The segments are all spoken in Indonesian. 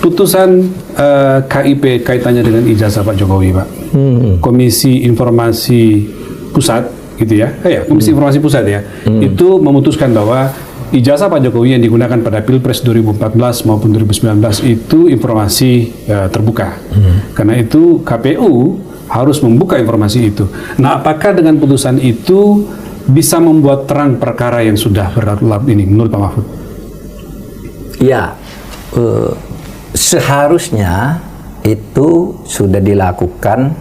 Putusan KIP kaitannya dengan ijazah Pak Jokowi, Pak. Komisi Informasi Pusat, gitu ya. Komisi Informasi Pusat ya. Itu memutuskan bahwa ijazah Pak Jokowi yang digunakan pada Pilpres 2014 maupun 2019 itu informasi terbuka. Karena itu KPU harus membuka informasi itu. Nah, apakah dengan putusan itu bisa membuat terang perkara yang sudah berlarut-larut ini menurut Pak Mahfud? Ya, seharusnya itu sudah dilakukan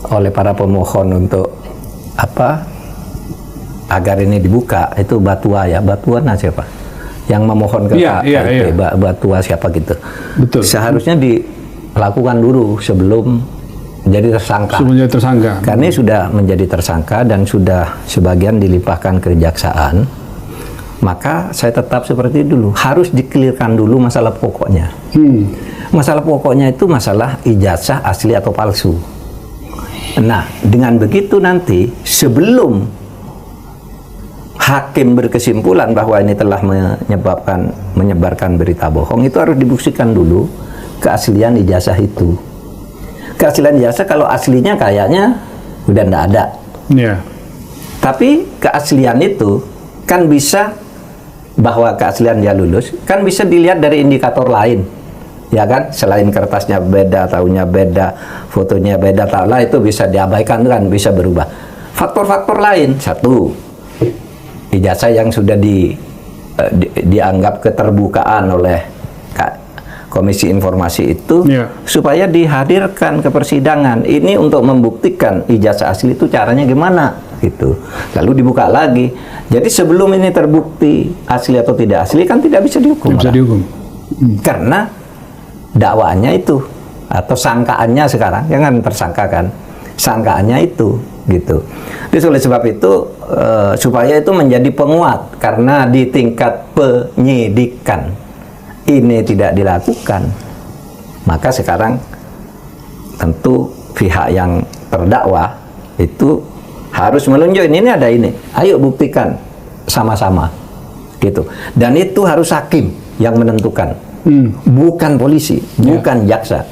oleh para pemohon untuk agar ini dibuka. Itu Batua ya, Batuana siapa yang memohon ke KIP? Batua siapa gitu. Betul. Seharusnya dilakukan dulu sebelum menjadi tersangka. Karena sudah menjadi tersangka dan sudah sebagian dilimpahkan ke kejaksaan, maka saya tetap seperti dulu. Harus dikelirkan dulu masalah pokoknya. Masalah pokoknya itu masalah ijazah asli atau palsu. Nah, dengan begitu nanti sebelum hakim berkesimpulan bahwa ini telah menyebarkan berita bohong, itu harus dibuktikan dulu keaslian ijazah itu. Keaslian ijazah kalau aslinya kayaknya udah nggak ada. Tapi keaslian itu kan bisa, bahwa keaslian dia lulus kan bisa dilihat dari indikator lain, ya kan? Selain kertasnya beda, tahunnya beda, fotonya beda, lah itu bisa diabaikan kan, bisa berubah. Faktor-faktor lain, satu, ijazah yang sudah dianggap keterbukaan oleh Komisi Informasi itu, supaya dihadirkan ke persidangan. Ini untuk membuktikan ijazah asli itu caranya gimana gitu. Lalu dibuka lagi. Jadi sebelum ini terbukti asli atau tidak asli kan tidak bisa dihukum. Karena dakwaannya itu atau sangkaannya sekarang, jangan tersangka kan, sangkaannya itu gitu. Jadi oleh sebab itu supaya itu menjadi penguat, karena di tingkat penyidikan ini tidak dilakukan, maka sekarang tentu pihak yang terdakwa itu harus menunjuk ini ada ini, ayo buktikan sama-sama gitu. Dan itu harus hakim yang menentukan, bukan polisi, bukan jaksa.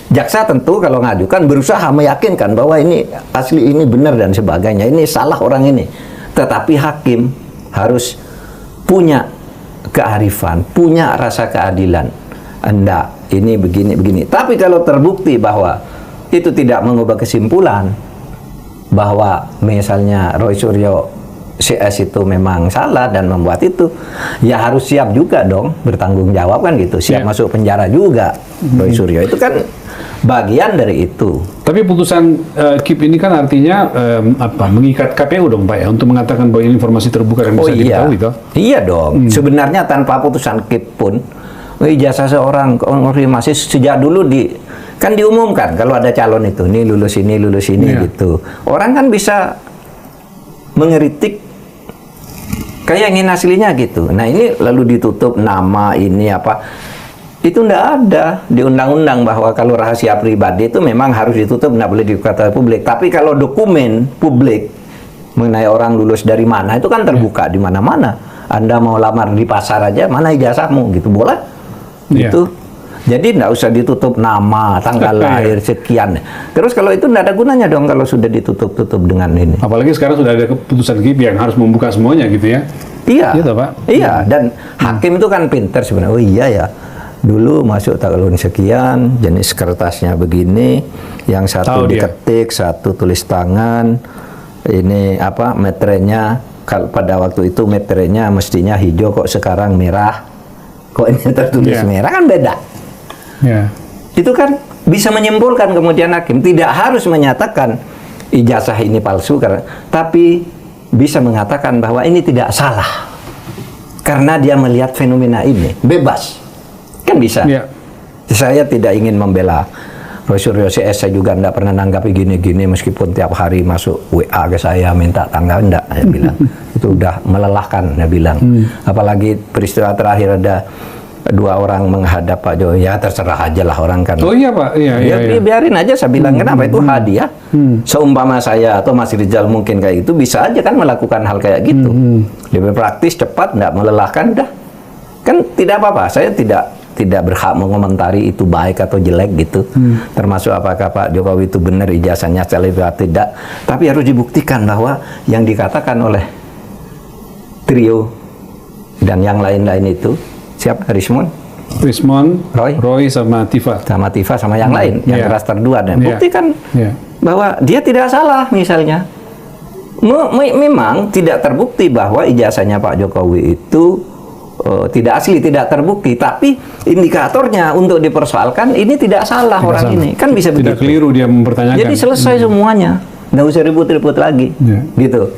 Jaksa tentu kalau ngajukan berusaha meyakinkan bahwa ini asli, ini benar dan sebagainya, ini salah orang ini. Tetapi hakim harus punya kearifan, punya rasa keadilan. Enggak, ini begini. Tapi kalau terbukti bahwa itu tidak mengubah kesimpulan bahwa misalnya Roy Suryo CS itu memang salah dan membuat itu, ya harus siap juga dong bertanggung jawab kan gitu, siap masuk penjara juga. Roy Suryo itu kan bagian dari itu. Tapi putusan KIP ini kan artinya mengikat KPU dong Pak ya, untuk mengatakan bahwa ini informasi terbuka dan bisa diketahui toh? Iya dong. Sebenarnya tanpa putusan KIP pun ijazah seorang konfirmasi sejak dulu kan diumumkan kalau ada calon itu, nih lulus ini gitu. Orang kan bisa mengeritik kayak ingin aslinya gitu. Nah ini lalu ditutup nama ini itu nggak ada di undang-undang bahwa kalau rahasia pribadi itu memang harus ditutup, nggak boleh diketahui publik. Tapi kalau dokumen publik mengenai orang lulus dari mana itu kan terbuka di mana-mana. Anda mau lamar di pasar aja, mana ijazahmu gitu, boleh gitu. Jadi nggak usah ditutup nama, tanggal lahir sekian. Terus kalau itu nggak ada gunanya dong kalau sudah ditutup-tutup dengan ini. Apalagi sekarang sudah ada keputusan KIP yang harus membuka semuanya gitu ya. Iya, gitu, Pak. Iya. Dan hakim itu kan pinter sebenarnya. Oh iya ya, dulu masuk tahun sekian, jenis kertasnya begini, yang satu diketik, satu tulis tangan, ini meterenya, kalau pada waktu itu meterenya mestinya hijau, kok sekarang merah, kok ini tertulis merah, kan beda. Itu kan bisa menyimpulkan kemudian hakim, tidak harus menyatakan ijazah ini palsu, tapi bisa mengatakan bahwa ini tidak salah karena dia melihat fenomena ini, bebas kan bisa. Saya tidak ingin membela Roy Suryo CS, saya juga tidak pernah nanggapi gini-gini meskipun tiap hari masuk WA ke saya minta tanggal, enggak, saya bilang itu udah melelahkan, saya bilang. Apalagi peristiwa terakhir ada dua orang menghadap Pak Jokowi, ya terserah aja lah orang kan. Oh iya Pak, iya. Biarin aja, saya bilang kenapa, itu hadiah. Seumpama saya atau Mas Rizal mungkin kayak gitu, bisa aja kan melakukan hal kayak gitu. Lebih praktis, cepat, nggak melelahkan, dah. Kan tidak apa-apa, saya tidak tidak berhak mengomentari itu baik atau jelek gitu. Termasuk apakah Pak Jokowi itu benar ijazahnya selebih atau tidak. Tapi harus dibuktikan bahwa yang dikatakan oleh trio dan yang lain-lain itu, siapa? Rismond, Roy sama Tifa. Sama Tifa sama yang lain, yang klaster 2. Dan buktikan bahwa dia tidak salah misalnya. Memang tidak terbukti bahwa ijazahnya Pak Jokowi itu tidak asli, tidak terbukti, tapi indikatornya untuk dipersoalkan ini tidak salah ini kan bisa tidak begitu. Keliru dia mempertanyakan. Jadi selesai semuanya, nggak usah ribut-ribut lagi, gitu.